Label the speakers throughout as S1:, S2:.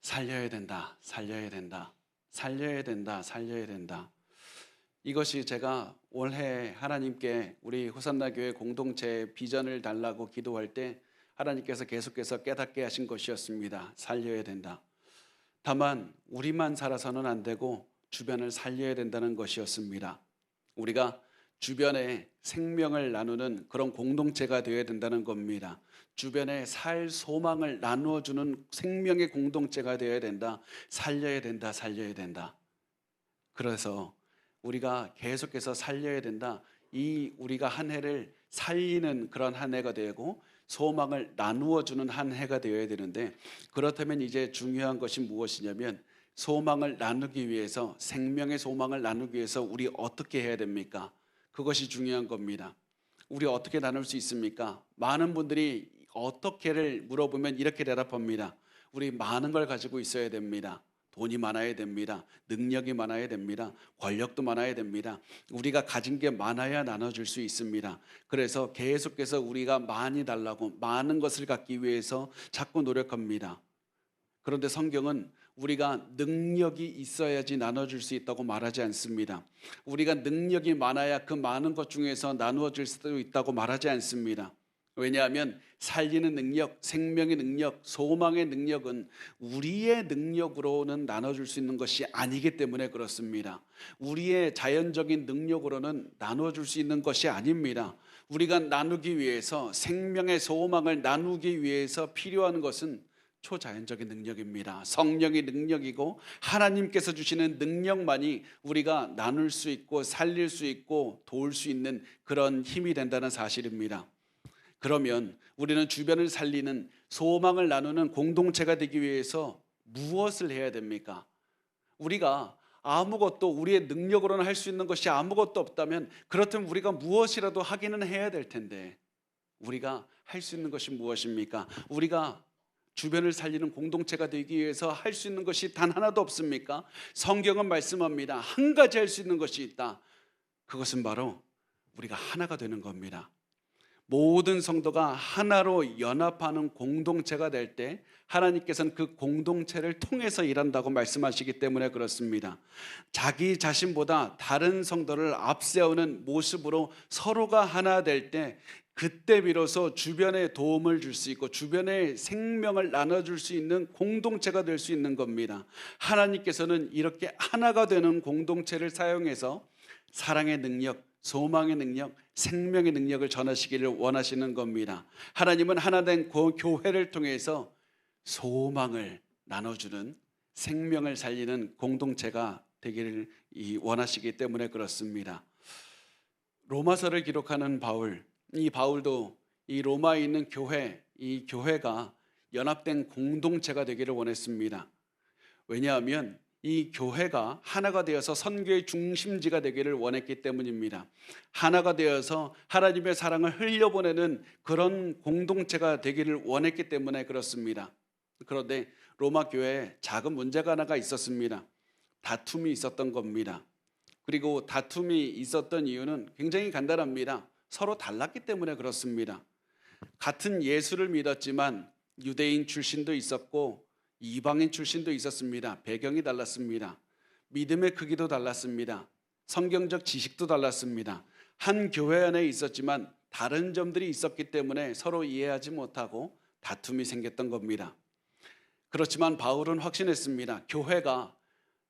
S1: 살려야 된다, 살려야 된다, 살려야 된다, 살려야 된다. 이것이 제가 올해 하나님께 우리 호산나 교회 공동체 비전을 달라고 기도할 때 하나님께서 계속해서 깨닫게 하신 것이었습니다. 살려야 된다. 다만 우리만 살아서는 안 되고 주변을 살려야 된다는 것이었습니다. 우리가 주변에 생명을 나누는 그런 공동체가 되어야 된다는 겁니다. 주변에 살 소망을 나누어주는 생명의 공동체가 되어야 된다. 살려야 된다. 살려야 된다. 그래서 우리가 계속해서 살려야 된다. 이 우리가 한 해를 살리는 그런 한 해가 되고 소망을 나누어주는 한 해가 되어야 되는데, 그렇다면 이제 중요한 것이 무엇이냐면 소망을 나누기 위해서, 생명의 소망을 나누기 위해서 우리 어떻게 해야 됩니까? 그것이 중요한 겁니다. 우리 어떻게 나눌 수 있습니까? 많은 분들이 어떻게를 물어보면 이렇게 대답합니다. 우리 많은 걸 가지고 있어야 됩니다. 돈이 많아야 됩니다. 능력이 많아야 됩니다. 권력도 많아야 됩니다. 우리가 가진 게 많아야 나눠줄 수 있습니다. 그래서 계속해서 우리가 많이 달라고, 많은 것을 갖기 위해서 자꾸 노력합니다. 그런데 성경은 우리가 능력이 있어야지 나눠줄 수 있다고 말하지 않습니다. 우리가 능력이 많아야 그 많은 것 중에서 나누어 줄 수도 있다고 말하지 않습니다. 왜냐하면 살리는 능력, 생명의 능력, 소망의 능력은 우리의 능력으로는 나눠줄 수 있는 것이 아니기 때문에 그렇습니다. 우리의 자연적인 능력으로는 나눠줄 수 있는 것이 아닙니다. 우리가 나누기 위해서, 생명의 소망을 나누기 위해서 필요한 것은 초자연적인 능력입니다. 성령의 능력이고 하나님께서 주시는 능력만이 우리가 나눌 수 있고 살릴 수 있고 도울 수 있는 그런 힘이 된다는 사실입니다. 그러면 우리는 주변을 살리는, 소망을 나누는 공동체가 되기 위해서 무엇을 해야 됩니까? 우리가 아무것도, 우리의 능력으로는 할 수 있는 것이 아무것도 없다면, 그렇다면 우리가 무엇이라도 하기는 해야 될 텐데, 우리가 할 수 있는 것이 무엇입니까? 우리가 주변을 살리는 공동체가 되기 위해서 할 수 있는 것이 단 하나도 없습니까? 성경은 말씀합니다. 한 가지 할 수 있는 것이 있다. 그것은 바로 우리가 하나가 되는 겁니다. 모든 성도가 하나로 연합하는 공동체가 될 때 하나님께서는 그 공동체를 통해서 일한다고 말씀하시기 때문에 그렇습니다. 자기 자신보다 다른 성도를 앞세우는 모습으로 서로가 하나 될 때, 그때 비로소 주변에 도움을 줄 수 있고 주변에 생명을 나눠줄 수 있는 공동체가 될 수 있는 겁니다. 하나님께서는 이렇게 하나가 되는 공동체를 사용해서 사랑의 능력, 소망의 능력, 생명의 능력을 전하시기를 원하시는 겁니다. 하나님은 하나된 교회를 통해서 소망을 나눠주는, 생명을 살리는 공동체가 되기를 원하시기 때문에 그렇습니다. 로마서를 기록하는 바울, 이 바울도 이 로마에 있는 교회, 이 교회가 연합된 공동체가 되기를 원했습니다. 왜냐하면 이 교회가 하나가 되어서 선교의 중심지가 되기를 원했기 때문입니다. 하나가 되어서 하나님의 사랑을 흘려보내는 그런 공동체가 되기를 원했기 때문에 그렇습니다. 그런데 로마 교회에 작은 문제가 하나가 있었습니다. 다툼이 있었던 겁니다. 그리고 다툼이 있었던 이유는 굉장히 간단합니다. 서로 달랐기 때문에 그렇습니다. 같은 예수를 믿었지만 유대인 출신도 있었고 이방인 출신도 있었습니다. 배경이 달랐습니다. 믿음의 크기도 달랐습니다. 성경적 지식도 달랐습니다. 한 교회 안에 있었지만 다른 점들이 있었기 때문에 서로 이해하지 못하고 다툼이 생겼던 겁니다. 그렇지만 바울은 확신했습니다. 교회가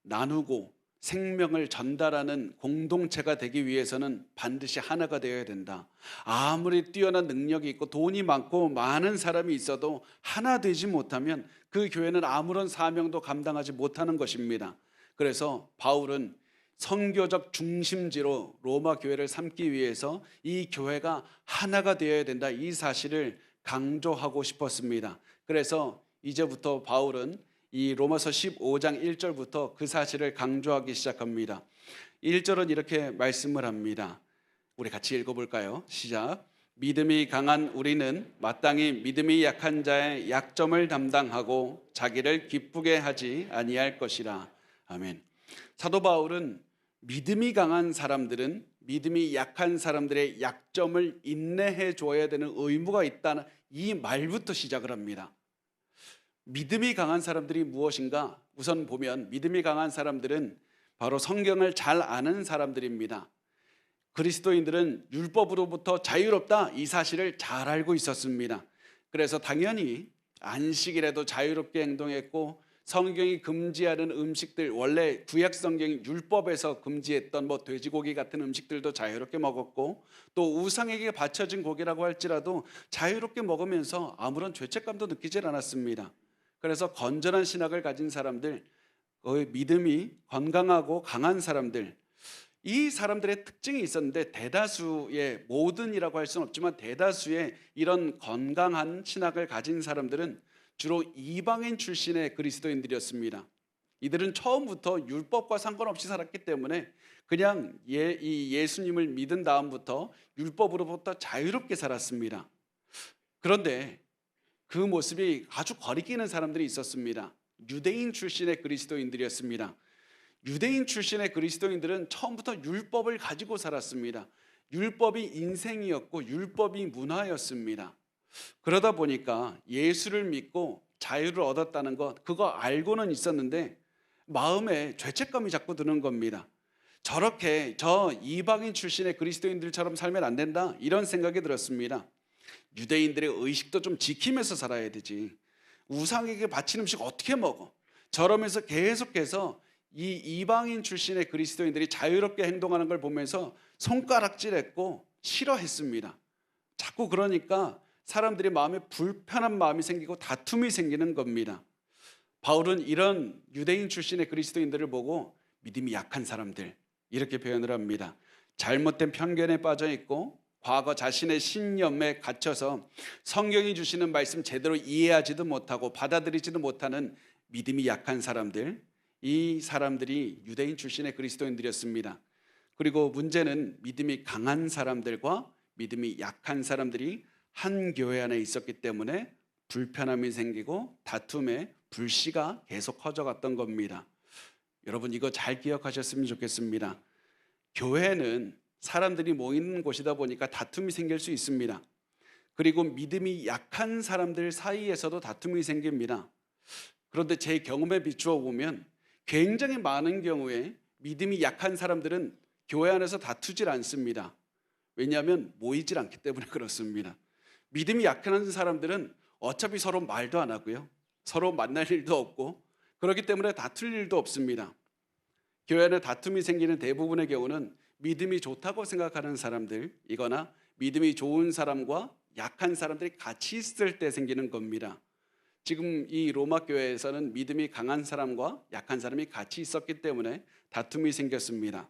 S1: 나누고 생명을 전달하는 공동체가 되기 위해서는 반드시 하나가 되어야 된다. 아무리 뛰어난 능력이 있고 돈이 많고 많은 사람이 있어도 하나 되지 못하면 그 교회는 아무런 사명도 감당하지 못하는 것입니다. 그래서 바울은 선교적 중심지로 로마 교회를 삼기 위해서 이 교회가 하나가 되어야 된다, 이 사실을 강조하고 싶었습니다. 그래서 이제부터 바울은 이 로마서 15장 1절부터 그 사실을 강조하기 시작합니다. 1절은 이렇게 말씀을 합니다. 우리 같이 읽어볼까요? 시작. 믿음이 강한 우리는 마땅히 믿음이 약한 자의 약점을 담당하고 자기를 기쁘게 하지 아니할 것이라. 아멘. 사도 바울은 믿음이 강한 사람들은 믿음이 약한 사람들의 약점을 인내해 줘야 되는 의무가 있다는 이 말부터 시작을 합니다. 믿음이 강한 사람들이 무엇인가? 우선 보면 믿음이 강한 사람들은 바로 성경을 잘 아는 사람들입니다. 그리스도인들은 율법으로부터 자유롭다 이 사실을 잘 알고 있었습니다. 그래서 당연히 안식일에도 자유롭게 행동했고 성경이 금지하는 음식들, 원래 구약 성경이 율법에서 금지했던 돼지고기 같은 음식들도 자유롭게 먹었고, 또 우상에게 바쳐진 고기라고 할지라도 자유롭게 먹으면서 아무런 죄책감도 느끼질 않았습니다. 그래서 건전한 신학을 가진 사람들, 믿음이 건강하고 강한 사람들, 이 사람들의 특징이 있었는데, 대다수의, 모든이라고 할 수는 없지만 대다수의 이런 건강한 신학을 가진 사람들은 주로 이방인 출신의 그리스도인들이었습니다. 이들은 처음부터 율법과 상관없이 살았기 때문에 그냥 예수님을 믿은 다음부터 율법으로부터 자유롭게 살았습니다. 그런데 그 모습이 아주 거리끼는 사람들이 있었습니다. 유대인 출신의 그리스도인들이었습니다. 유대인 출신의 그리스도인들은 처음부터 율법을 가지고 살았습니다. 율법이 인생이었고 율법이 문화였습니다. 그러다 보니까 예수를 믿고 자유를 얻었다는 것, 그거 알고는 있었는데 마음에 죄책감이 자꾸 드는 겁니다. 저렇게 저 이방인 출신의 그리스도인들처럼 살면 안 된다, 이런 생각이 들었습니다. 유대인들의 의식도 좀 지키면서 살아야 되지. 우상에게 바친 음식 어떻게 먹어? 저러면서 계속해서 이 이방인 출신의 그리스도인들이 자유롭게 행동하는 걸 보면서 손가락질했고 싫어했습니다. 자꾸 그러니까 사람들이 마음에 불편한 마음이 생기고 다툼이 생기는 겁니다. 바울은 이런 유대인 출신의 그리스도인들을 보고 믿음이 약한 사람들, 이렇게 표현을 합니다. 잘못된 편견에 빠져 있고 과거 자신의 신념에 갇혀서 성경이 주시는 말씀 제대로 이해하지도 못하고 받아들이지도 못하는 믿음이 약한 사람들, 이 사람들이 유대인 출신의 그리스도인들이었습니다. 그리고 문제는 믿음이 강한 사람들과 믿음이 약한 사람들이 한 교회 안에 있었기 때문에 불편함이 생기고 다툼의 불씨가 계속 커져갔던 겁니다. 여러분, 이거 잘 기억하셨으면 좋겠습니다. 교회는 사람들이 모이는 곳이다 보니까 다툼이 생길 수 있습니다. 그리고 믿음이 약한 사람들 사이에서도 다툼이 생깁니다. 그런데 제 경험에 비추어 보면 굉장히 많은 경우에 믿음이 약한 사람들은 교회 안에서 다투질 않습니다. 왜냐하면 모이질 않기 때문에 그렇습니다. 믿음이 약한 사람들은 어차피 서로 말도 안 하고요, 서로 만날 일도 없고 그렇기 때문에 다툴 일도 없습니다. 교회 안에 다툼이 생기는 대부분의 경우는 믿음이 좋다고 생각하는 사람들이거나 믿음이 좋은 사람과 약한 사람들이 같이 있을 때 생기는 겁니다. 지금 이 로마 교회에서는 믿음이 강한 사람과 약한 사람이 같이 있었기 때문에 다툼이 생겼습니다.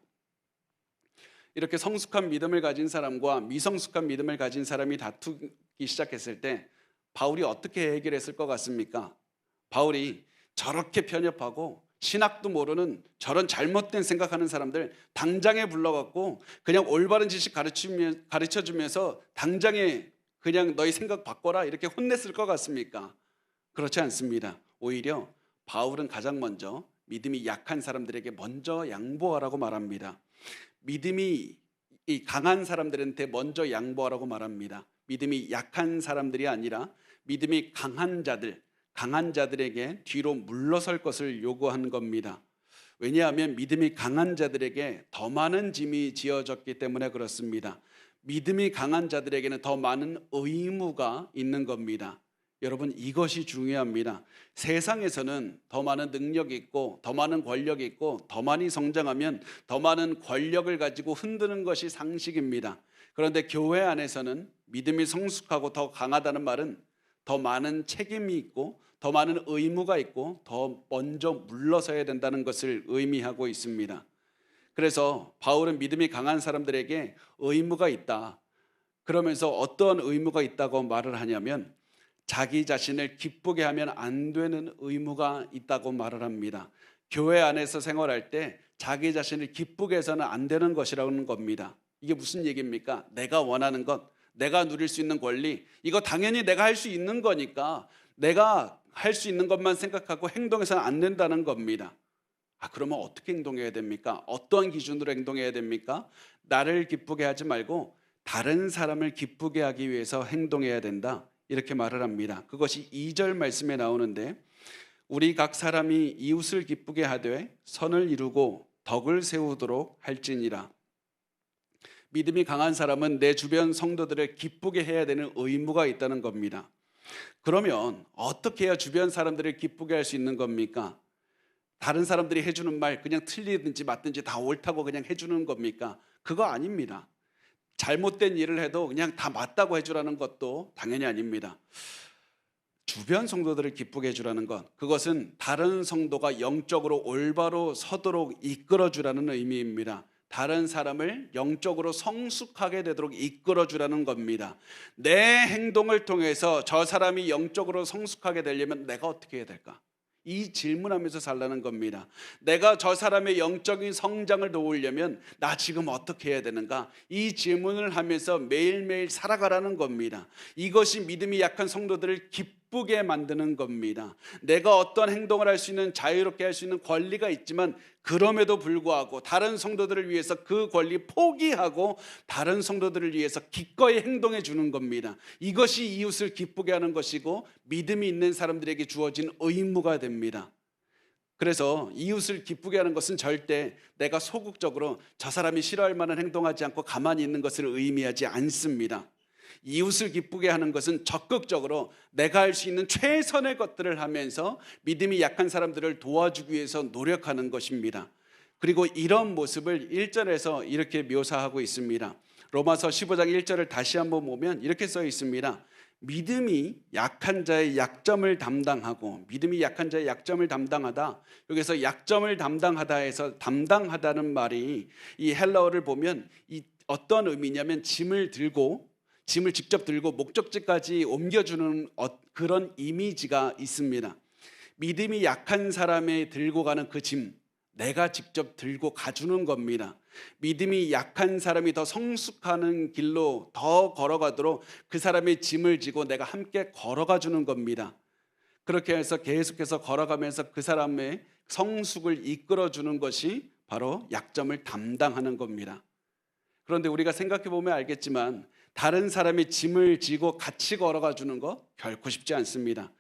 S1: 이렇게 성숙한 믿음을 가진 사람과 미성숙한 믿음을 가진 사람이 다투기 시작했을 때 바울이 어떻게 해결했을 것 같습니까? 바울이 저렇게 편협하고 신학도 모르는 저런 잘못된 생각하는 사람들 당장에 불러갖고 그냥 올바른 지식 가르쳐주면서 당장에 그냥 너희 생각 바꿔라 이렇게 혼냈을 것 같습니까? 그렇지 않습니다. 오히려 바울은 가장 먼저 믿음이 약한 사람들에게 먼저 양보하라고 말합니다. 믿음이 강한 사람들한테 먼저 양보하라고 말합니다. 믿음이 약한 사람들이 아니라 믿음이 강한 자들에게 뒤로 물러설 것을 요구한 겁니다. 왜냐하면 믿음이 강한 자들에게 더 많은 짐이 지어졌기 때문에 그렇습니다. 믿음이 강한 자들에게는 더 많은 의무가 있는 겁니다. 여러분, 이것이 중요합니다. 세상에서는 더 많은 능력이 있고 더 많은 권력이 있고 더 많이 성장하면 더 많은 권력을 가지고 흔드는 것이 상식입니다. 그런데 교회 안에서는 믿음이 성숙하고 더 강하다는 말은 더 많은 책임이 있고 더 많은 의무가 있고 더 먼저 물러서야 된다는 것을 의미하고 있습니다. 그래서 바울은 믿음이 강한 사람들에게 의무가 있다, 그러면서 어떤 의무가 있다고 말을 하냐면 자기 자신을 기쁘게 하면 안 되는 의무가 있다고 말을 합니다. 교회 안에서 생활할 때 자기 자신을 기쁘게 해서는 안 되는 것이라는 겁니다. 이게 무슨 얘기입니까? 내가 원하는 것, 내가 누릴 수 있는 권리, 이거 당연히 내가 할 수 있는 거니까 내가 할 수 있는 것만 생각하고 행동해서는 안 된다는 겁니다. 그러면 어떻게 행동해야 됩니까? 어떠한 기준으로 행동해야 됩니까? 나를 기쁘게 하지 말고 다른 사람을 기쁘게 하기 위해서 행동해야 된다, 이렇게 말을 합니다. 그것이 2절 말씀에 나오는데 우리 각 사람이 이웃을 기쁘게 하되 선을 이루고 덕을 세우도록 할지니라. 믿음이 강한 사람은 내 주변 성도들을 기쁘게 해야 되는 의무가 있다는 겁니다. 그러면 어떻게 해야 주변 사람들을 기쁘게 할 수 있는 겁니까? 다른 사람들이 해주는 말 그냥 틀리든지 맞든지 다 옳다고 그냥 해주는 겁니까? 그거 아닙니다. 잘못된 일을 해도 그냥 다 맞다고 해주라는 것도 당연히 아닙니다. 주변 성도들을 기쁘게 해주라는 것, 그것은 다른 성도가 영적으로 올바로 서도록 이끌어주라는 의미입니다. 다른 사람을 영적으로 성숙하게 되도록 이끌어주라는 겁니다. 내 행동을 통해서 저 사람이 영적으로 성숙하게 되려면 내가 어떻게 해야 될까? 이 질문하면서 살라는 겁니다. 내가 저 사람의 영적인 성장을 도우려면 나 지금 어떻게 해야 되는가? 이 질문을 하면서 매일매일 살아가라는 겁니다. 이것이 믿음이 약한 성도들을 기쁘게 만드는 겁니다. 내가 어떤 행동을 할 수 있는, 자유롭게 할 수 있는 권리가 있지만 그럼에도 불구하고 다른 성도들을 위해서 그 권리 포기하고 다른 성도들을 위해서 기꺼이 행동해 주는 겁니다. 이것이 이웃을 기쁘게 하는 것이고 믿음이 있는 사람들에게 주어진 의무가 됩니다. 그래서 이웃을 기쁘게 하는 것은 절대 내가 소극적으로 저 사람이 싫어할 만한 행동하지 않고 가만히 있는 것을 의미하지 않습니다. 이웃을 기쁘게 하는 것은 적극적으로 내가 할 수 있는 최선의 것들을 하면서 믿음이 약한 사람들을 도와주기 위해서 노력하는 것입니다. 그리고 이런 모습을 1절에서 이렇게 묘사하고 있습니다. 로마서 15장 1절을 다시 한번 보면 이렇게 써 있습니다. 믿음이 약한 자의 약점을 담당하고, 믿음이 약한 자의 약점을 담당하다, 여기서 약점을 담당하다에서 담당하다는 말이 이 헬라어를 보면 이 어떤 의미냐면 짐을 직접 들고 목적지까지 옮겨주는 그런 이미지가 있습니다. 믿음이 약한 사람이 들고 가는 그 짐, 내가 직접 들고 가주는 겁니다. 믿음이 약한 사람이 더 성숙하는 길로 더 걸어가도록 그 사람의 짐을 지고 내가 함께 걸어가 주는 겁니다. 그렇게 해서 계속해서 걸어가면서 그 사람의 성숙을 이끌어 주는 것이 바로 약점을 담당하는 겁니다. 그런데 우리가 생각해 보면 알겠지만 다른 사람의 짐을 지고 같이 걸어가 주는 거 결코 쉽지 않습니다.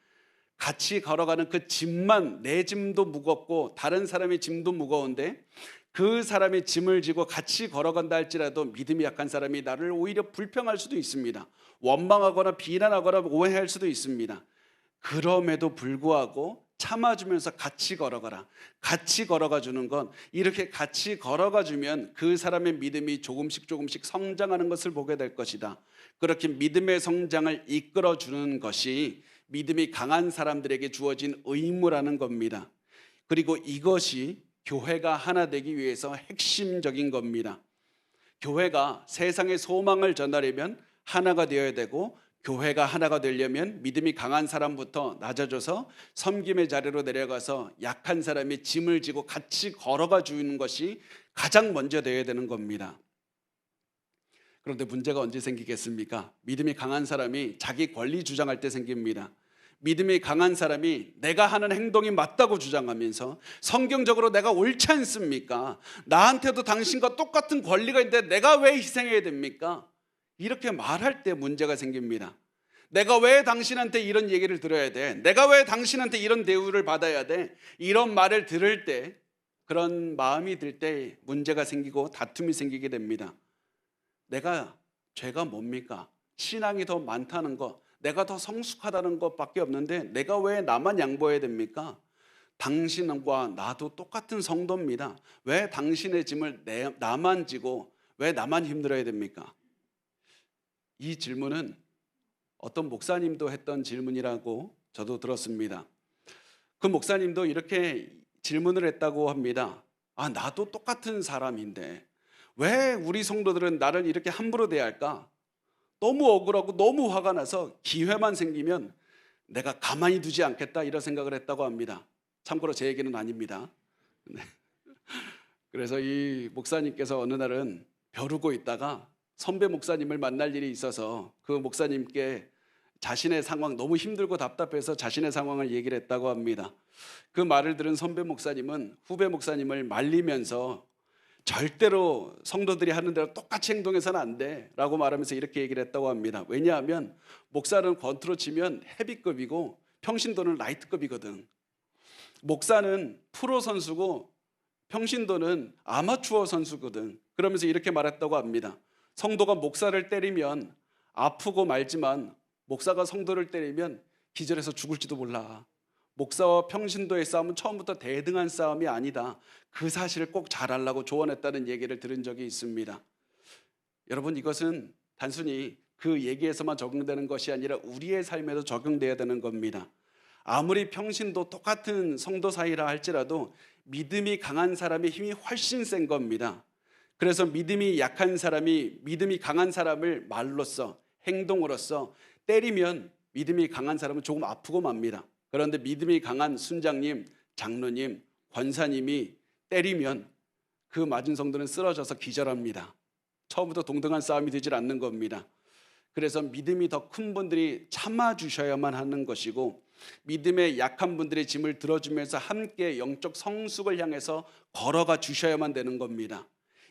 S1: 같이 걸어가는 그 짐만, 내 짐도 무겁고 다른 사람의 짐도 무거운데 그 사람의 짐을 지고 같이 걸어간다 할지라도 믿음이 약한 사람이 나를 오히려 불평할 수도 있습니다. 원망하거나 비난하거나 오해할 수도 있습니다. 그럼에도 불구하고 참아주면서 같이 걸어가라. 같이 걸어가 주는 건, 이렇게 같이 걸어가 주면 그 사람의 믿음이 조금씩 성장하는 것을 보게 될 것이다. 그렇게 믿음의 성장을 이끌어 주는 것이 믿음이 강한 사람들에게 주어진 의무라는 겁니다. 그리고 이것이 교회가 하나 되기 위해서 핵심적인 겁니다. 교회가 세상의 소망을 전하려면 하나가 되어야 되고, 교회가 하나가 되려면 믿음이 강한 사람부터 낮아져서 섬김의 자리로 내려가서 약한 사람이 짐을 지고 같이 걸어가 주는 것이 가장 먼저 되어야 되는 겁니다. 그런데 문제가 언제 생기겠습니까? 믿음이 강한 사람이 자기 권리 주장할 때 생깁니다. 믿음이 강한 사람이 내가 하는 행동이 맞다고 주장하면서 성경적으로 내가 옳지 않습니까? 나한테도 당신과 똑같은 권리가 있는데 내가 왜 희생해야 됩니까? 이렇게 말할 때 문제가 생깁니다. 내가 왜 당신한테 이런 얘기를 들어야 돼? 내가 왜 당신한테 이런 대우를 받아야 돼? 이런 말을 들을 때, 그런 마음이 들 때 문제가 생기고 다툼이 생기게 됩니다. 내가 죄가 뭡니까? 신앙이 더 많다는 것, 내가 더 성숙하다는 것밖에 없는데 내가 왜 나만 양보해야 됩니까? 당신과 나도 똑같은 성도입니다. 왜 당신의 짐을 나만 지고 왜 나만 힘들어야 됩니까? 이 질문은 어떤 목사님도 했던 질문이라고 저도 들었습니다. 그 목사님도 이렇게 질문을 했다고 합니다. 나도 똑같은 사람인데 왜 우리 성도들은 나를 이렇게 함부로 대할까? 너무 억울하고 너무 화가 나서 기회만 생기면 내가 가만히 두지 않겠다, 이런 생각을 했다고 합니다. 참고로 제 얘기는 아닙니다. 그래서 이 목사님께서 어느 날은 벼르고 있다가 선배 목사님을 만날 일이 있어서 그 목사님께 자신의 상황, 너무 힘들고 답답해서 자신의 상황을 얘기를 했다고 합니다. 그 말을 들은 선배 목사님은 후배 목사님을 말리면서 절대로 성도들이 하는 대로 똑같이 행동해서는 안 돼 라고 말하면서 이렇게 얘기를 했다고 합니다. 왜냐하면 목사는 권투로 치면 헤비급이고 평신도는 라이트급이거든. 목사는 프로 선수고 평신도는 아마추어 선수거든. 그러면서 이렇게 말했다고 합니다. 성도가 목사를 때리면 아프고 말지만 목사가 성도를 때리면 기절해서 죽을지도 몰라. 목사와 평신도의 싸움은 처음부터 대등한 싸움이 아니다. 그 사실을 꼭 잘 알라고 조언했다는 얘기를 들은 적이 있습니다. 여러분, 이것은 단순히 그 얘기에서만 적용되는 것이 아니라 우리의 삶에도 적용돼야 되는 겁니다. 아무리 평신도 똑같은 성도 사이라 할지라도 믿음이 강한 사람의 힘이 훨씬 센 겁니다. 그래서 믿음이 약한 사람이 믿음이 강한 사람을 말로써 행동으로써 때리면 믿음이 강한 사람은 조금 아프고 맙니다. 그런데 믿음이 강한 순장님, 장로님, 권사님이 때리면 그 맞은 성도는 쓰러져서 기절합니다. 처음부터 동등한 싸움이 되질 않는 겁니다. 그래서 믿음이 더 큰 분들이 참아주셔야만 하는 것이고, 믿음의 약한 분들의 짐을 들어주면서 함께 영적 성숙을 향해서 걸어가 주셔야만 되는 겁니다.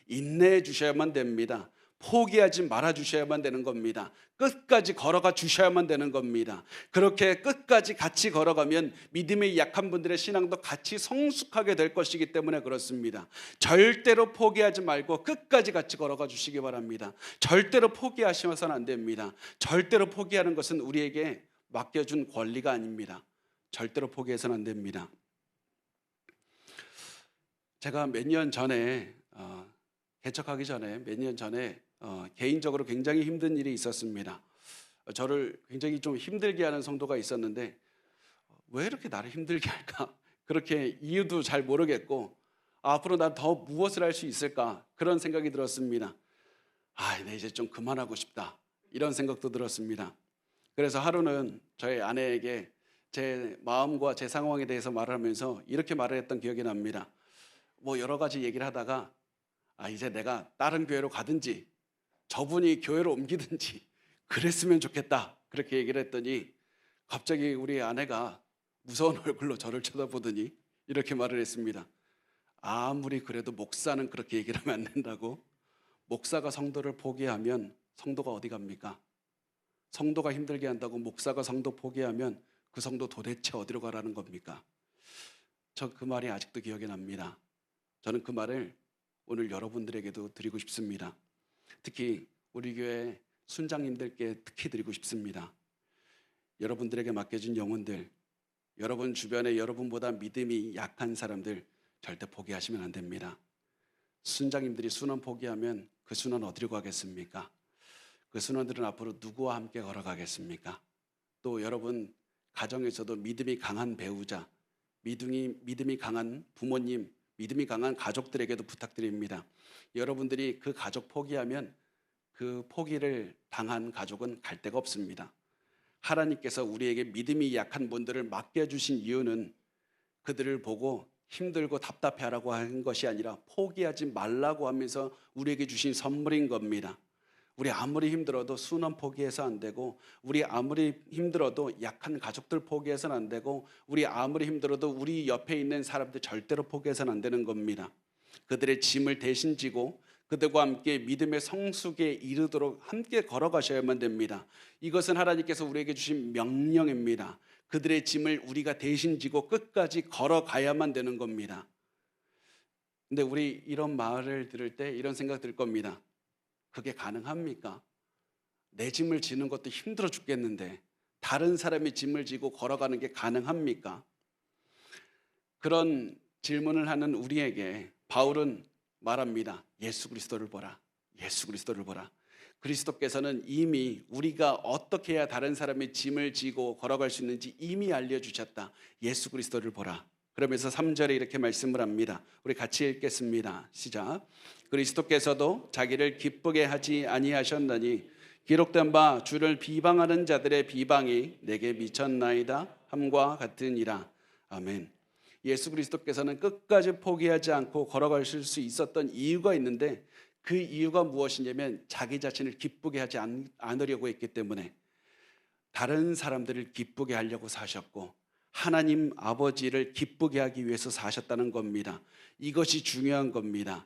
S1: 인내해 주셔야만 됩니다. 포기하지 말아 주셔야만 되는 겁니다. 끝까지 걸어가 주셔야만 되는 겁니다. 그렇게 끝까지 같이 걸어가면 믿음의 약한 분들의 신앙도 같이 성숙하게 될 것이기 때문에 그렇습니다. 절대로 포기하지 말고 끝까지 같이 걸어가 주시기 바랍니다. 절대로 포기하시면서는 안 됩니다. 절대로 포기하는 것은 우리에게 맡겨준 권리가 아닙니다. 절대로 포기해서는 안 됩니다. 제가 몇 년 전에 개척하기 전에 몇 년 전에 개인적으로 굉장히 힘든 일이 있었습니다. 저를 굉장히 좀 힘들게 하는 성도가 있었는데 왜 이렇게 나를 힘들게 할까? 그렇게 이유도 잘 모르겠고 앞으로 난 더 무엇을 할 수 있을까? 그런 생각이 들었습니다. 내 이제 좀 그만하고 싶다. 이런 생각도 들었습니다. 그래서 하루는 저희 아내에게 제 마음과 제 상황에 대해서 말을 하면서 이렇게 말을 했던 기억이 납니다. 뭐 여러 가지 얘기를 하다가 이제 내가 다른 교회로 가든지 저분이 교회로 옮기든지 그랬으면 좋겠다. 그렇게 얘기를 했더니 갑자기 우리 아내가 무서운 얼굴로 저를 쳐다보더니 이렇게 말을 했습니다. 아무리 그래도 목사는 그렇게 얘기를 하면 안 된다고. 목사가 성도를 포기하면 성도가 어디 갑니까? 성도가 힘들게 한다고 목사가 성도 포기하면 그 성도 도대체 어디로 가라는 겁니까? 저 그 말이 아직도 기억이 납니다. 저는 그 말을 오늘 여러분들에게도 드리고 싶습니다. 특히 우리 교회 순장님들께 특히 드리고 싶습니다. 여러분들에게 맡겨진 영혼들, 여러분 주변에 여러분보다 믿음이 약한 사람들 절대 포기하시면 안 됩니다. 순장님들이 순원 포기하면 그 순원 어디로 가겠습니까? 그 순원들은 앞으로 누구와 함께 걸어가겠습니까? 또 여러분 가정에서도 믿음이 강한 배우자, 믿음이 강한 부모님, 믿음이 강한 가족들에게도 부탁드립니다. 여러분들이 그 가족 포기하면 그 포기를 당한 가족은 갈 데가 없습니다. 하나님께서 우리에게 믿음이 약한 분들을 맡겨주신 이유는 그들을 보고 힘들고 답답해하라고 한 것이 아니라 포기하지 말라고 하면서 우리에게 주신 선물인 겁니다. 우리 아무리 힘들어도 순원 포기해서 안 되고, 우리 아무리 힘들어도 약한 가족들 포기해서는 안 되고, 우리 아무리 힘들어도 우리 옆에 있는 사람들 절대로 포기해서는 안 되는 겁니다. 그들의 짐을 대신 지고 그들과 함께 믿음의 성숙에 이르도록 함께 걸어가셔야만 됩니다. 이것은 하나님께서 우리에게 주신 명령입니다. 그들의 짐을 우리가 대신 지고 끝까지 걸어가야만 되는 겁니다. 근데 우리 이런 말을 들을 때 이런 생각 들 겁니다. 그게 가능합니까? 내 짐을 지는 것도 힘들어 죽겠는데 다른 사람의 짐을 지고 걸어가는 게 가능합니까? 그런 질문을 하는 우리에게 바울은 말합니다. 예수 그리스도를 보라. 예수 그리스도를 보라. 그리스도께서는 이미 우리가 어떻게 해야 다른 사람의 짐을 지고 걸어갈 수 있는지 이미 알려주셨다. 예수 그리스도를 보라. 그러면서 3절에 이렇게 말씀을 합니다. 우리 같이 읽겠습니다. 시작. 그리스도께서도 자기를 기쁘게 하지 아니하셨나니 기록된 바 주를 비방하는 자들의 비방이 내게 미쳤나이다 함과 같으니라. 아멘. 예수 그리스도께서는 끝까지 포기하지 않고 걸어가실 수 있었던 이유가 있는데 그 이유가 무엇이냐면 자기 자신을 기쁘게 하지 않으려고 했기 때문에 다른 사람들을 기쁘게 하려고 사셨고 하나님 아버지를 기쁘게 하기 위해서 사셨다는 겁니다. 이것이 중요한 겁니다.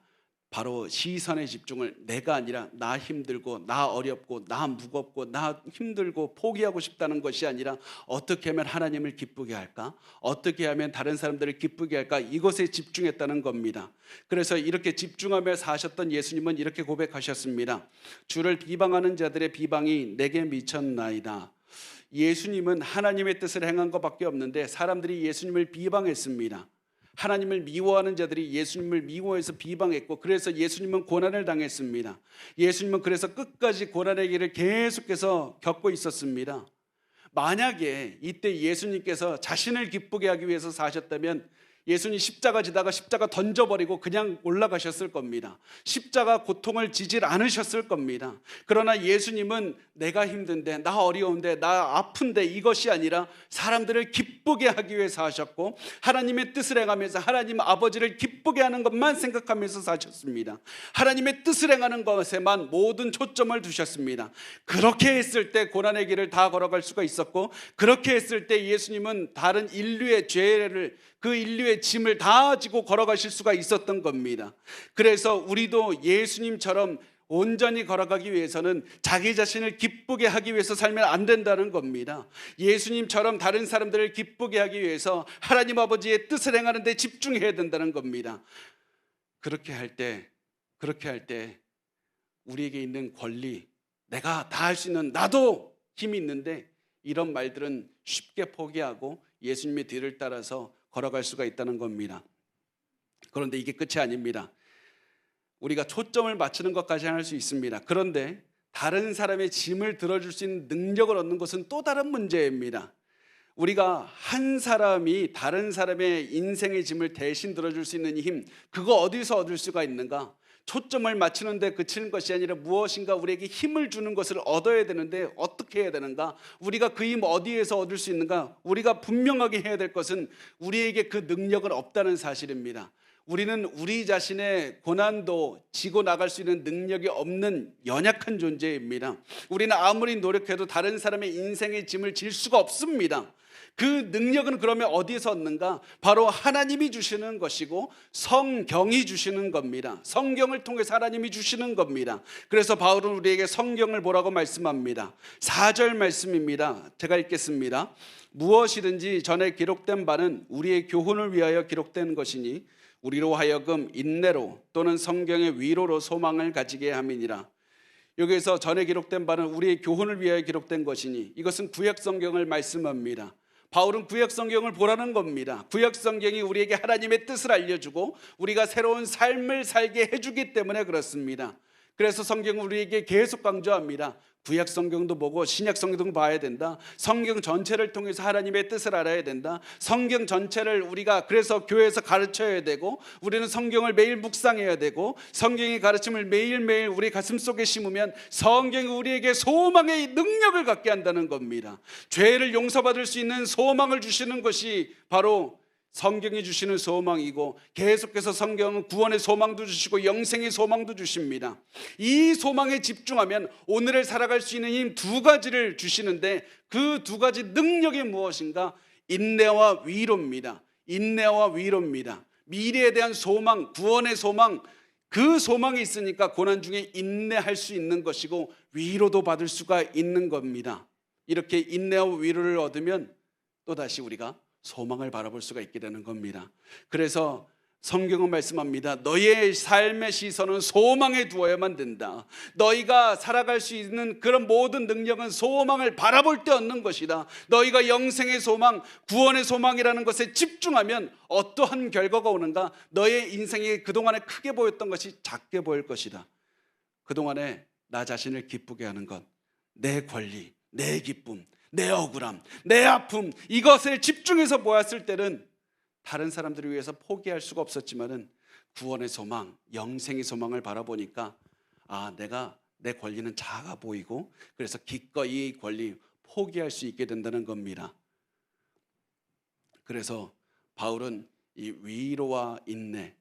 S1: 바로 시선의 집중을 내가 아니라 나 힘들고 나 어렵고 나 무겁고 나 힘들고 포기하고 싶다는 것이 아니라 어떻게 하면 하나님을 기쁘게 할까? 어떻게 하면 다른 사람들을 기쁘게 할까? 이것에 집중했다는 겁니다. 그래서 이렇게 집중하며 사셨던 예수님은 이렇게 고백하셨습니다. 주를 비방하는 자들의 비방이 내게 미쳤나이다. 예수님은 하나님의 뜻을 행한 것밖에 없는데 사람들이 예수님을 비방했습니다. 하나님을 미워하는 자들이 예수님을 미워해서 비방했고, 그래서 예수님은 고난을 당했습니다. 예수님은 그래서 끝까지 고난의 길을 계속해서 겪고 있었습니다. 만약에 이때 예수님께서 자신을 기쁘게 하기 위해서 사셨다면 예수님 십자가 지다가 십자가 던져버리고 그냥 올라가셨을 겁니다. 십자가 고통을 지질 않으셨을 겁니다. 그러나 예수님은 내가 힘든데, 나 어려운데, 나 아픈데 이것이 아니라 사람들을 기쁘게 하기 위해서 하셨고, 하나님의 뜻을 행하면서 하나님 아버지를 기쁘게 하는 것만 생각하면서 사셨습니다. 하나님의 뜻을 행하는 것에만 모든 초점을 두셨습니다. 그렇게 했을 때 고난의 길을 다 걸어갈 수가 있었고, 그렇게 했을 때 예수님은 다른 인류의 죄를, 그 인류의 짐을 다 지고 걸어가실 수가 있었던 겁니다. 그래서 우리도 예수님처럼 온전히 걸어가기 위해서는 자기 자신을 기쁘게 하기 위해서 살면 안 된다는 겁니다. 예수님처럼 다른 사람들을 기쁘게 하기 위해서 하나님 아버지의 뜻을 행하는 데 집중해야 된다는 겁니다. 그렇게 할 때 우리에게 있는 권리, 내가 다 할 수 있는, 나도 힘이 있는데, 이런 말들은 쉽게 포기하고 예수님의 뒤를 따라서 걸어갈 수가 있다는 겁니다. 그런데 이게 끝이 아닙니다. 우리가 초점을 맞추는 것까지 할 수 있습니다. 그런데 다른 사람의 짐을 들어줄 수 있는 능력을 얻는 것은 또 다른 문제입니다. 우리가 한 사람이 다른 사람의 인생의 짐을 대신 들어줄 수 있는 힘, 그거 어디서 얻을 수가 있는가? 초점을 맞추는 데 그치는 것이 아니라 무엇인가 우리에게 힘을 주는 것을 얻어야 되는데 어떻게 해야 되는가? 우리가 그 힘 어디에서 얻을 수 있는가? 우리가 분명하게 해야 될 것은 우리에게 그 능력은 없다는 사실입니다. 우리는 우리 자신의 고난도 지고 나갈 수 있는 능력이 없는 연약한 존재입니다. 우리는 아무리 노력해도 다른 사람의 인생의 짐을 질 수가 없습니다. 그 능력은 그러면 어디서 얻는가? 바로 하나님이 주시는 것이고 성경이 주시는 겁니다. 성경을 통해서 하나님이 주시는 겁니다. 그래서 바울은 우리에게 성경을 보라고 말씀합니다. 4절 말씀입니다. 제가 읽겠습니다. 무엇이든지 전에 기록된 바는 우리의 교훈을 위하여 기록된 것이니 우리로 하여금 인내로 또는 성경의 위로로 소망을 가지게 함이니라. 여기에서 전에 기록된 바는 우리의 교훈을 위하여 기록된 것이니, 이것은 구약 성경을 말씀합니다. 바울은 구약 성경을 보라는 겁니다. 구약 성경이 우리에게 하나님의 뜻을 알려주고 우리가 새로운 삶을 살게 해주기 때문에 그렇습니다. 그래서 성경은 우리에게 계속 강조합니다. 구약 성경도 보고 신약 성경도 봐야 된다. 성경 전체를 통해서 하나님의 뜻을 알아야 된다. 성경 전체를 우리가 그래서 교회에서 가르쳐야 되고, 우리는 성경을 매일 묵상해야 되고, 성경의 가르침을 매일매일 우리 가슴속에 심으면 성경이 우리에게 소망의 능력을 갖게 한다는 겁니다. 죄를 용서받을 수 있는 소망을 주시는 것이 바로 성경이 주시는 소망이고, 계속해서 성경은 구원의 소망도 주시고 영생의 소망도 주십니다. 이 소망에 집중하면 오늘을 살아갈 수 있는 힘 두 가지를 주시는데, 그 두 가지 능력이 무엇인가? 인내와 위로입니다. 인내와 위로입니다. 미래에 대한 소망, 구원의 소망, 그 소망이 있으니까 고난 중에 인내할 수 있는 것이고 위로도 받을 수가 있는 겁니다. 이렇게 인내와 위로를 얻으면 또다시 우리가 소망을 바라볼 수가 있게 되는 겁니다. 그래서 성경은 말씀합니다. 너희의 삶의 시선은 소망에 두어야만 된다. 너희가 살아갈 수 있는 그런 모든 능력은 소망을 바라볼 때 얻는 것이다. 너희가 영생의 소망, 구원의 소망이라는 것에 집중하면 어떠한 결과가 오는가? 너의 인생이 그동안에 크게 보였던 것이 작게 보일 것이다. 그동안에 나 자신을 기쁘게 하는 것, 내 권리, 내 기쁨, 내 억울함, 내 아픔, 이것에 집중해서 보았을 때는 다른 사람들을 위해서 포기할 수가 없었지만은 구원의 소망, 영생의 소망을 바라보니까 내가 내 권리는 작아 보이고, 그래서 기꺼이 이 권리 포기할 수 있게 된다는 겁니다. 그래서 바울은 이 위로와 인내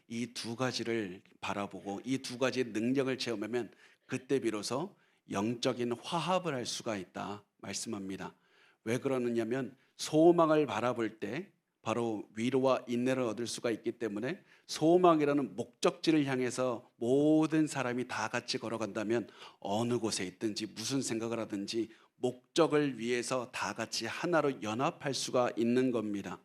S1: 이 두 가지를 바라보고 이 두 가지의 능력을 체험하면 그때 비로소 영적인 화합을 할 수가 있다 말씀합니다. 왜 그러느냐면 소망을 바라볼 때 바로 위로와 인내를 얻을 수가 있기 때문에 소망이라는 목적지를 향해서 모든 사람이 다 같이 걸어간다면 어느 곳에 있든지 무슨 생각을 하든지 목적을 위해서 다 같이 하나로 연합할 수가 있는 겁니다.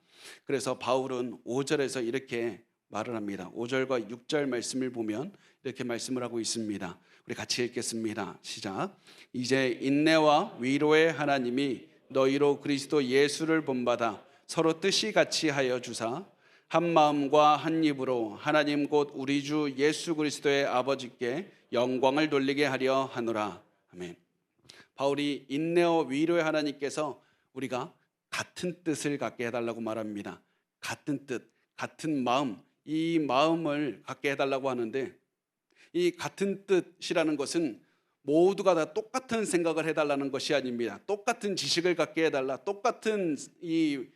S1: 그래서 바울은 5절에서 이렇게 말을 합니다. 5절과 6절 말씀을 보면 이렇게 말씀을 하고 있습니다. 우리 같이 읽겠습니다. 시작. 이제 인내와 위로의 하나님이 너희로 그리스도 예수를 본받아 서로 뜻이 같이 하여 주사 한 마음과 한 입으로 하나님 곧 우리 주 예수 그리스도의 아버지께 영광을 돌리게 하려 하노라. 아멘. 바울이 인내와 위로의 하나님께서 우리가 같은 뜻을 갖게 해달라고 말합니다. 같은 뜻, 같은 마음, 이 마음을 갖게 해달라고 하는데, 이 같은 뜻이라는 것은 모두가 다 똑같은 생각을 해달라는 것이 아닙니다. 똑같은 지식을 갖게 해달라, 똑같은 이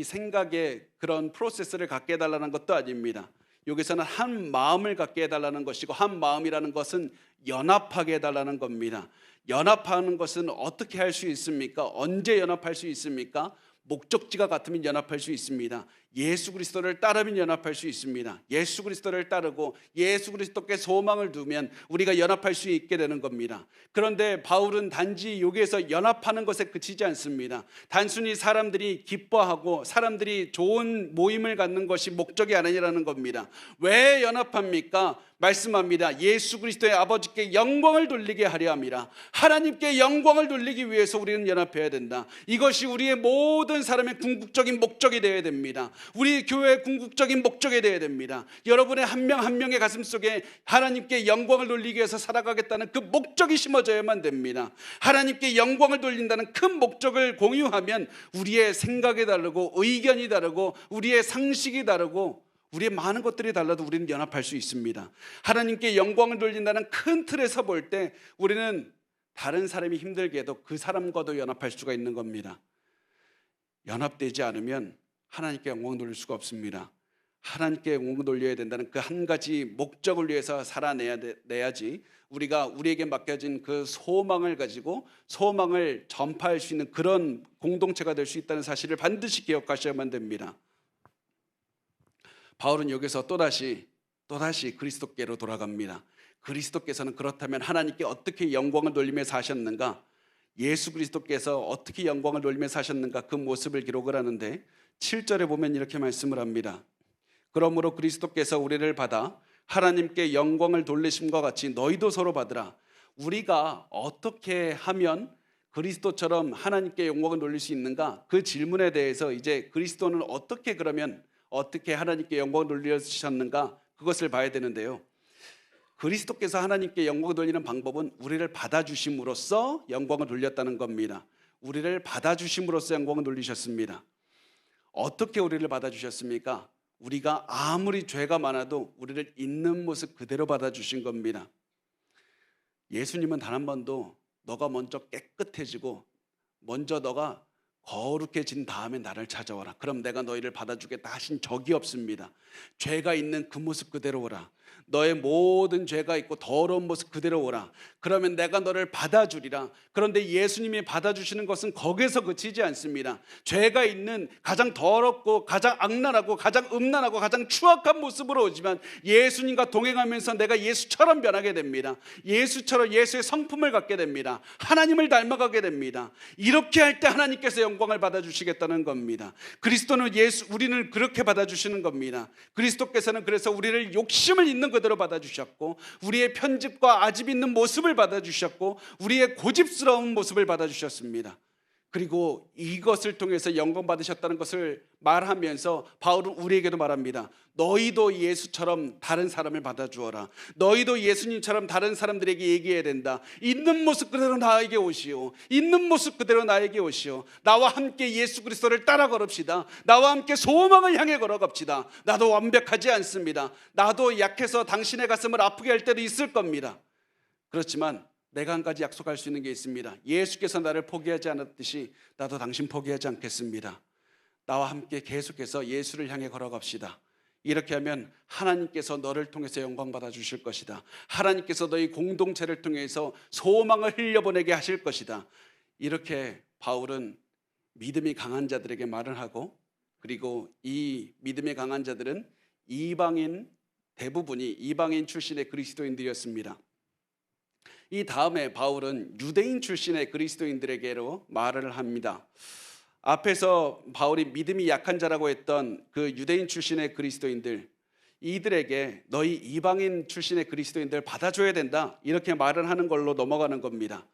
S1: 생각의 그런 프로세스를 갖게 해달라는 것도 아닙니다. 여기서는 한 마음을 갖게 해달라는 것이고, 한 마음이라는 것은 연합하게 해달라는 겁니다. 연합하는 것은 어떻게 할 수 있습니까? 언제 연합할 수 있습니까? 목적지가 같으면 연합할 수 있습니다. 예수 그리스도를 따르면 연합할 수 있습니다. 예수 그리스도를 따르고 예수 그리스도께 소망을 두면 우리가 연합할 수 있게 되는 겁니다. 그런데 바울은 단지 여기에서 연합하는 것에 그치지 않습니다. 단순히 사람들이 기뻐하고 사람들이 좋은 모임을 갖는 것이 목적이 아니라는 겁니다. 왜 연합합니까? 말씀합니다. 예수 그리스도의 아버지께 영광을 돌리게 하려 함이라. 하나님께 영광을 돌리기 위해서 우리는 연합해야 된다. 이것이 우리의 모든 사람의 궁극적인 목적이 되어야 됩니다. 우리 교회의 궁극적인 목적이 되어야 됩니다. 여러분의 한 명 한 명의 가슴 속에 하나님께 영광을 돌리기 위해서 살아가겠다는 그 목적이 심어져야만 됩니다. 하나님께 영광을 돌린다는 큰 목적을 공유하면 우리의 생각이 다르고 의견이 다르고 우리의 상식이 다르고 우리의 많은 것들이 달라도 우리는 연합할 수 있습니다. 하나님께 영광을 돌린다는 큰 틀에서 볼 때 우리는 다른 사람이 힘들게 해도 그 사람과도 연합할 수가 있는 겁니다. 연합되지 않으면 하나님께 영광 돌릴 수가 없습니다. 하나님께 영광 돌려야 된다는 그 한 가지 목적을 위해서 살아내야지 우리가 우리에게 맡겨진 그 소망을 가지고 소망을 전파할 수 있는 그런 공동체가 될 수 있다는 사실을 반드시 기억하셔야만 됩니다. 바울은 여기서 또다시 그리스도께로 돌아갑니다. 그리스도께서는 그렇다면 하나님께 어떻게 영광을 돌리며 사셨는가? 예수 그리스도께서 어떻게 영광을 돌리며 사셨는가? 그 모습을 기록을 하는데 7절에 보면 이렇게 말씀을 합니다. 그러므로 그리스도께서 우리를 받아 하나님께 영광을 돌리심과 같이 너희도 서로 받으라. 우리가 어떻게 하면 그리스도처럼 하나님께 영광을 돌릴 수 있는가? 그 질문에 대해서 이제 그리스도는 어떻게 하나님께 영광을 돌리셨는가? 그것을 봐야 되는데요. 그리스도께서 하나님께 영광을 돌리는 방법은 우리를 받아주심으로써 영광을 돌렸다는 겁니다. 우리를 받아주심으로써 영광을 돌리셨습니다. 어떻게 우리를 받아주셨습니까? 우리가 아무리 죄가 많아도 우리를 있는 모습 그대로 받아주신 겁니다. 예수님은 단 한 번도 너가 먼저 깨끗해지고 먼저 너가 거룩해진 다음에 나를 찾아오라, 그럼 내가 너희를 받아주겠다 하신 적이 없습니다. 죄가 있는 그 모습 그대로 오라. 너의 모든 죄가 있고 더러운 모습 그대로 오라. 그러면 내가 너를 받아주리라. 그런데 예수님이 받아주시는 것은 거기서 그치지 않습니다. 죄가 있는 가장 더럽고 가장 악랄하고 가장 음란하고 가장 추악한 모습으로 오지만 예수님과 동행하면서 내가 예수처럼 변하게 됩니다. 예수처럼 예수의 성품을 갖게 됩니다. 하나님을 닮아가게 됩니다. 이렇게 할 때 하나님께서 영광을 받아주시겠다는 겁니다. 그리스도는 우리는 그렇게 받아주시는 겁니다. 그리스도께서는 그래서 우리를 욕심을 있는 그대로 받아주셨고 우리의 편집과 아집 있는 모습을 받아주셨고 우리의 고집스러운 모습을 받아주셨습니다. 그리고 이것을 통해서 영광 받으셨다는 것을 말하면서 바울은 우리에게도 말합니다. 너희도 예수처럼 다른 사람을 받아주어라. 너희도 예수님처럼 다른 사람들에게 얘기해야 된다. 있는 모습 그대로 나에게 오시오. 있는 모습 그대로 나에게 오시오. 나와 함께 예수 그리스도를 따라 걸읍시다. 나와 함께 소망을 향해 걸어갑시다. 나도 완벽하지 않습니다. 나도 약해서 당신의 가슴을 아프게 할 때도 있을 겁니다. 그렇지만 내가 한 가지 약속할 수 있는 게 있습니다. 예수께서 나를 포기하지 않았듯이 나도 당신 포기하지 않겠습니다. 나와 함께 계속해서 예수를 향해 걸어갑시다. 이렇게 하면 하나님께서 너를 통해서 영광 받아 주실 것이다. 하나님께서 너희 공동체를 통해서 소망을 흘려보내게 하실 것이다. 이렇게 바울은 믿음이 강한 자들에게 말을 하고 그리고 이 믿음에 강한 자들은 대부분이 이방인 출신의 그리스도인들이었습니다. 이 다음에 바울은 유대인 출신의 그리스도인들에게로 말을 합니다. 앞에서 바울이 믿음이 약한 자라고 했던 그 유대인 출신의 그리스도인들, 이들에게 너희 이방인 출신의 그리스도인들 받아줘야 된다, 이렇게 말을 하는 걸로 넘어가는 겁니다.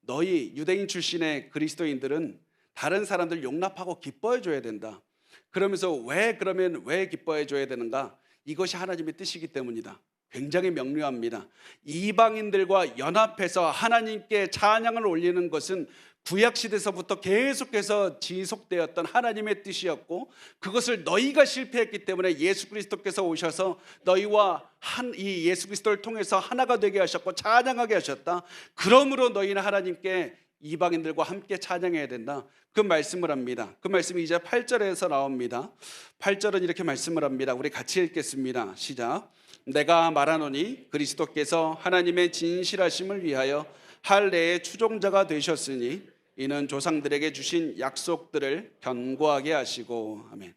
S1: 너희 유대인 출신의 그리스도인들은 다른 사람들 용납하고 기뻐해 줘야 된다. 그러면서 그러면 왜 기뻐해 줘야 되는가? 이것이 하나님의 뜻이기 때문이다. 굉장히 명료합니다. 이방인들과 연합해서 하나님께 찬양을 올리는 것은 구약시대에서부터 계속해서 지속되었던 하나님의 뜻이었고, 그것을 너희가 실패했기 때문에 예수 그리스도께서 오셔서 너희와 이 예수 그리스도를 통해서 하나가 되게 하셨고 찬양하게 하셨다. 그러므로 너희는 하나님께 이방인들과 함께 찬양해야 된다. 그 말씀을 합니다. 그 말씀이 이제 8절에서 나옵니다. 8절은 이렇게 말씀을 합니다. 우리 같이 읽겠습니다. 시작. 내가 말하노니 그리스도께서 하나님의 진실하심을 위하여 할례의 추종자가 되셨으니 이는 조상들에게 주신 약속들을 견고하게 하시고. 아멘.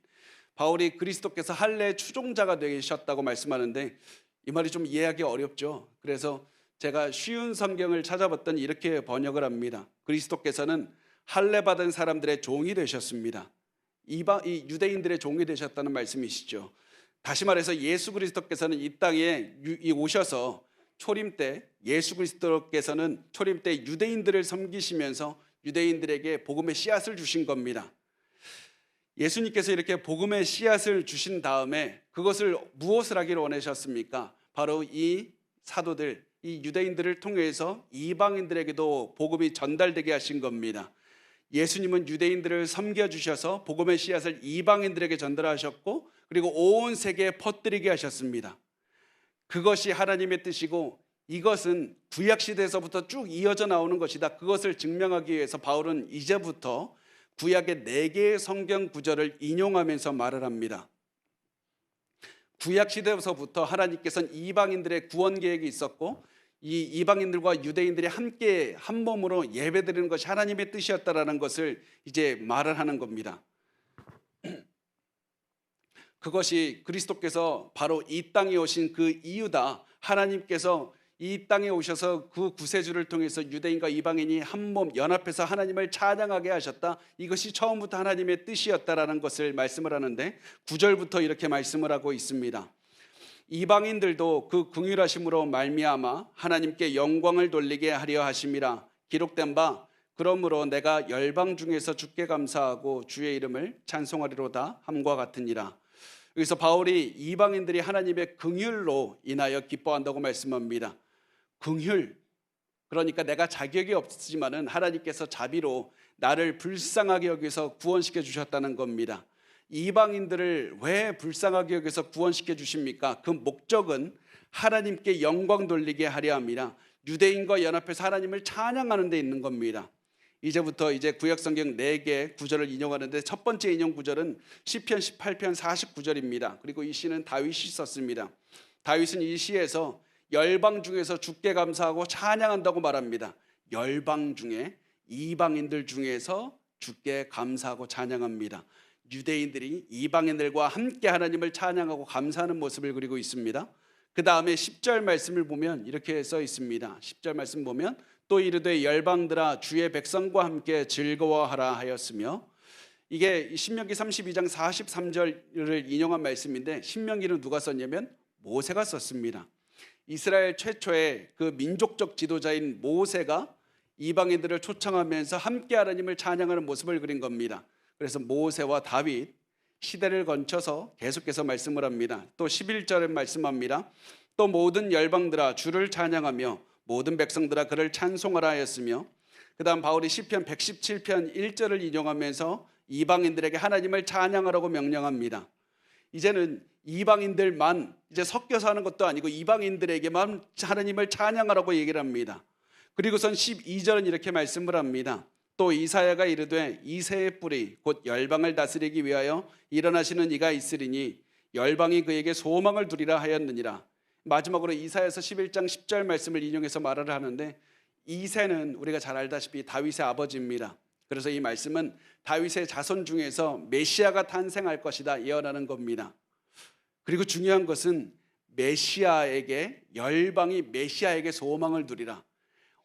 S1: 바울이 그리스도께서 할례의 추종자가 되셨다고 말씀하는데 이 말이 좀 이해하기 어렵죠. 그래서 제가 쉬운 성경을 찾아봤더니 이렇게 번역을 합니다. 그리스도께서는 할례 받은 사람들의 종이 되셨습니다. 이 유대인들의 종이 되셨다는 말씀이시죠. 다시 말해서 예수 그리스도께서는 이 땅에 오셔서 초림 때, 예수 그리스도께서는 초림 때 유대인들을 섬기시면서 유대인들에게 복음의 씨앗을 주신 겁니다. 예수님께서 이렇게 복음의 씨앗을 주신 다음에 그것을 무엇을 하기를 원하셨습니까? 바로 이 사도들, 이 유대인들을 통해서 이방인들에게도 복음이 전달되게 하신 겁니다. 예수님은 유대인들을 섬겨주셔서 복음의 씨앗을 이방인들에게 전달하셨고, 그리고 온 세계에 퍼뜨리게 하셨습니다. 그것이 하나님의 뜻이고, 이것은 구약시대에서부터 쭉 이어져 나오는 것이다. 그것을 증명하기 위해서 바울은 이제부터 구약의 4개의 성경 구절을 인용하면서 말을 합니다. 구약시대에서부터 하나님께서는 이방인들의 구원 계획이 있었고, 이 이방인들과 유대인들이 함께 한 몸으로 예배드리는 것이 하나님의 뜻이었다라는 것을 이제 말을 하는 겁니다. 그것이 그리스도께서 바로 이 땅에 오신 그 이유다. 하나님께서 이 땅에 오셔서 그 구세주를 통해서 유대인과 이방인이 한 몸 연합해서 하나님을 찬양하게 하셨다. 이것이 처음부터 하나님의 뜻이었다라는 것을 말씀을 하는데 9절부터 이렇게 말씀을 하고 있습니다. 이방인들도 그 긍휼하심으로 말미암아 하나님께 영광을 돌리게 하려 하심이라. 기록된 바 그러므로 내가 열방 중에서 주께 감사하고 주의 이름을 찬송하리로다 함과 같으니라. 여기서 바울이 이방인들이 하나님의 긍휼로 인하여 기뻐한다고 말씀합니다. 긍휼, 그러니까 내가 자격이 없지만은 하나님께서 자비로 나를 불쌍하게 여기서 구원시켜 주셨다는 겁니다. 이방인들을 왜 불쌍하게 여기서 구원시켜 주십니까? 그 목적은 하나님께 영광 돌리게 하려 함이라. 유대인과 연합해서 하나님을 찬양하는 데 있는 겁니다. 이제부터 이제 구약성경 4개 구절을 인용하는데 첫 번째 인용 구절은 시편 18편 49절입니다. 그리고 이 시는 다윗이 썼습니다. 다윗은 이 시에서 열방 중에서 주께 감사하고 찬양한다고 말합니다. 열방 중에, 이방인들 중에서 주께 감사하고 찬양합니다. 유대인들이 이방인들과 함께 하나님을 찬양하고 감사하는 모습을 그리고 있습니다. 그 다음에 10절 말씀을 보면 이렇게 써 있습니다. 10절 말씀 보면 또 이르되 열방들아 주의 백성과 함께 즐거워하라 하였으며, 이게 신명기 32장 43절을 인용한 말씀인데 신명기는 누가 썼냐면 모세가 썼습니다. 이스라엘 최초의 그 민족적 지도자인 모세가 이방인들을 초청하면서 함께 하나님을 찬양하는 모습을 그린 겁니다. 그래서 모세와 다윗 시대를 거쳐서 계속해서 말씀을 합니다. 또 11절에 말씀합니다. 또 모든 열방들아 주를 찬양하며 모든 백성들아 그를 찬송하라 하였으며, 그 다음 바울이 시편 117편 1절을 인용하면서 이방인들에게 하나님을 찬양하라고 명령합니다. 이제는 이방인들만 이제 섞여서 하는 것도 아니고 이방인들에게만 하나님을 찬양하라고 얘기를 합니다. 그리고선 12절은 이렇게 말씀을 합니다. 또 이사야가 이르되 이새의 뿌리 곧 열방을 다스리기 위하여 일어나시는 이가 있으리니 열방이 그에게 소망을 두리라 하였느니라. 마지막으로 이사야서 11장 10절 말씀을 인용해서 말을 하는데, 이새는 우리가 잘 알다시피 다윗의 아버지입니다. 그래서 이 말씀은 다윗의 자손 중에서 메시아가 탄생할 것이다 예언하는 겁니다. 그리고 중요한 것은 메시아에게, 열방이 메시아에게 소망을 두리라.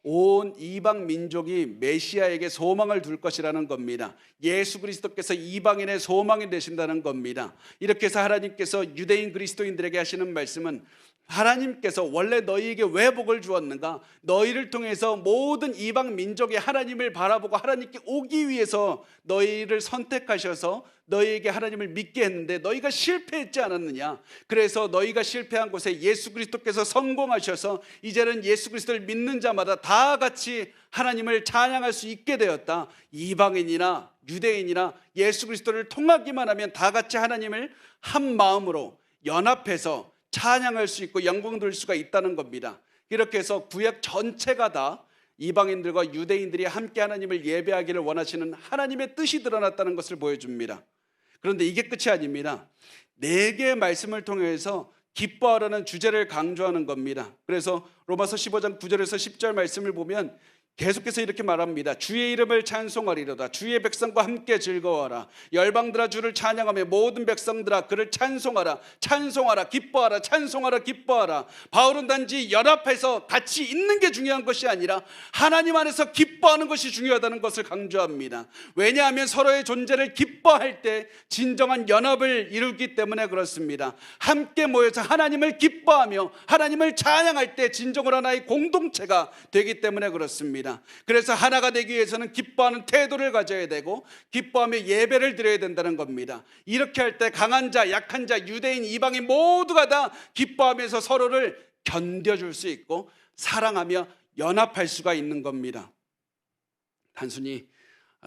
S1: 온 이방 민족이 메시아에게 소망을 둘 것이라는 겁니다. 예수 그리스도께서 이방인의 소망이 되신다는 겁니다. 이렇게 해서 하나님께서 유대인 그리스도인들에게 하시는 말씀은, 하나님께서 원래 너희에게 왜 복을 주었는가? 너희를 통해서 모든 이방 민족이 하나님을 바라보고 하나님께 오기 위해서 너희를 선택하셔서 너희에게 하나님을 믿게 했는데 너희가 실패했지 않았느냐? 그래서 너희가 실패한 곳에 예수 그리스도께서 성공하셔서 이제는 예수 그리스도를 믿는 자마다 다 같이 하나님을 찬양할 수 있게 되었다. 이방인이나 유대인이나 예수 그리스도를 통하기만 하면 다 같이 하나님을 한 마음으로 연합해서 찬양할 수 있고 영광 돌릴 수가 있다는 겁니다. 이렇게 해서 구약 전체가 다 이방인들과 유대인들이 함께 하나님을 예배하기를 원하시는 하나님의 뜻이 드러났다는 것을 보여줍니다. 그런데 이게 끝이 아닙니다. 4개의 말씀을 통해서 기뻐하라는 주제를 강조하는 겁니다. 그래서 로마서 15장 9절에서 10절 말씀을 보면 계속해서 이렇게 말합니다. 주의 이름을 찬송하리로다. 주의 백성과 함께 즐거워하라. 열방들아 주를 찬양하며 모든 백성들아 그를 찬송하라. 찬송하라 기뻐하라. 찬송하라 기뻐하라. 바울은 단지 연합해서 같이 있는 게 중요한 것이 아니라 하나님 안에서 기뻐하는 것이 중요하다는 것을 강조합니다. 왜냐하면 서로의 존재를 기뻐할 때 진정한 연합을 이루기 때문에 그렇습니다. 함께 모여서 하나님을 기뻐하며 하나님을 찬양할 때 진정으로 하나의 공동체가 되기 때문에 그렇습니다. 그래서 하나가 되기 위해서는 기뻐하는 태도를 가져야 되고 기뻐하며 예배를 드려야 된다는 겁니다. 이렇게 할 때 강한 자, 약한 자, 유대인, 이방인 모두가 다 기뻐하면서 서로를 견뎌줄 수 있고 사랑하며 연합할 수가 있는 겁니다. 단순히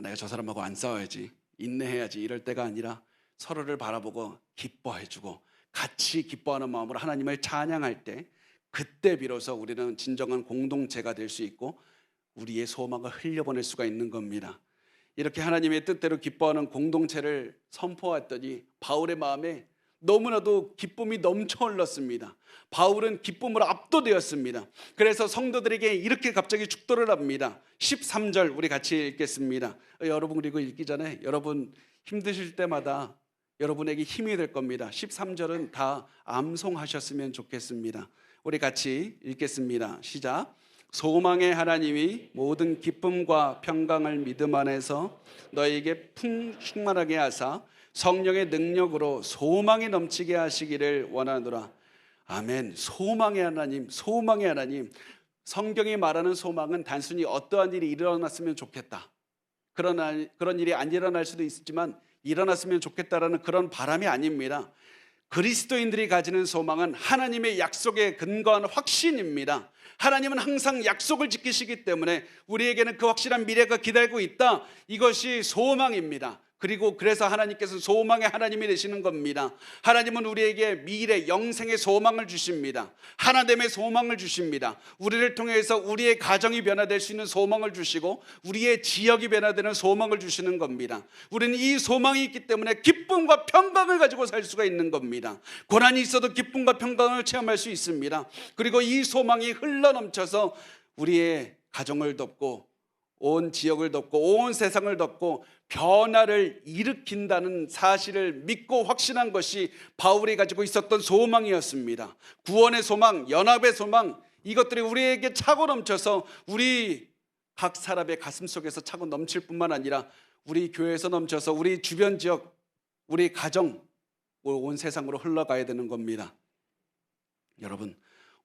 S1: 내가 저 사람하고 안 싸워야지, 인내해야지 이럴 때가 아니라 서로를 바라보고 기뻐해주고 같이 기뻐하는 마음으로 하나님을 찬양할 때, 그때 비로소 우리는 진정한 공동체가 될 수 있고 우리의 소망을 흘려보낼 수가 있는 겁니다. 이렇게 하나님의 뜻대로 기뻐하는 공동체를 선포했더니 바울의 마음에 너무나도 기쁨이 넘쳐 흘렀습니다. 바울은 기쁨으로 압도되었습니다. 그래서 성도들에게 이렇게 갑자기 축도를 합니다. 13절 우리 같이 읽겠습니다. 여러분, 그리고 읽기 전에 여러분 힘드실 때마다 여러분에게 힘이 될 겁니다. 13절은 다 암송하셨으면 좋겠습니다. 우리 같이 읽겠습니다. 시작. 소망의 하나님이 모든 기쁨과 평강을 믿음 안에서 너에게 충만하게 하사 성령의 능력으로 소망이 넘치게 하시기를 원하노라. 아멘. 소망의 하나님, 소망의 하나님. 성경이 말하는 소망은 단순히 어떠한 일이 일어났으면 좋겠다, 그런 일이 안 일어날 수도 있지만 일어났으면 좋겠다라는 그런 바람이 아닙니다. 그리스도인들이 가지는 소망은 하나님의 약속에 근거한 확신입니다. 하나님은 항상 약속을 지키시기 때문에 우리에게는 그 확실한 미래가 기다리고 있다. 이것이 소망입니다. 그리고 그래서 하나님께서 소망의 하나님이 되시는 겁니다. 하나님은 우리에게 미래 영생의 소망을 주십니다. 하나됨의 소망을 주십니다. 우리를 통해서 우리의 가정이 변화될 수 있는 소망을 주시고 우리의 지역이 변화되는 소망을 주시는 겁니다. 우리는 이 소망이 있기 때문에 기쁨과 평강을 가지고 살 수가 있는 겁니다. 고난이 있어도 기쁨과 평강을 체험할 수 있습니다. 그리고 이 소망이 흘러넘쳐서 우리의 가정을 덮고 온 지역을 덮고 온 세상을 덮고 변화를 일으킨다는 사실을 믿고 확신한 것이 바울이 가지고 있었던 소망이었습니다. 구원의 소망, 연합의 소망, 이것들이 우리에게 차고 넘쳐서 우리 각 사람의 가슴 속에서 차고 넘칠 뿐만 아니라 우리 교회에서 넘쳐서 우리 주변 지역, 우리 가정, 온 세상으로 흘러가야 되는 겁니다. 여러분,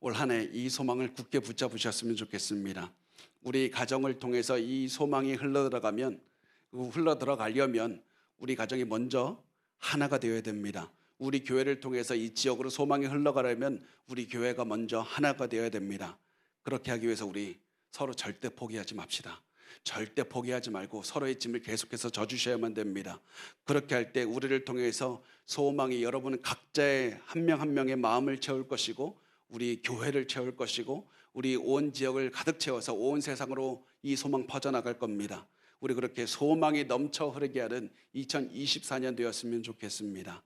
S1: 올 한 해 이 소망을 굳게 붙잡으셨으면 좋겠습니다. 우리 가정을 통해서 이 소망이 흘러들어가려면 우리 가정이 먼저 하나가 되어야 됩니다. 우리 교회를 통해서 이 지역으로 소망이 흘러가려면 우리 교회가 먼저 하나가 되어야 됩니다. 그렇게 하기 위해서 우리 서로 절대 포기하지 맙시다. 절대 포기하지 말고 서로의 짐을 계속해서 져주셔야만 됩니다. 그렇게 할 때 우리를 통해서 소망이 여러분 각자의 한 명 한 명의 마음을 채울 것이고 우리 교회를 채울 것이고 우리 온 지역을 가득 채워서 온 세상으로 이 소망 퍼져나갈 겁니다. 우리 그렇게 소망이 넘쳐 흐르게 하는 2024년 되었으면 좋겠습니다.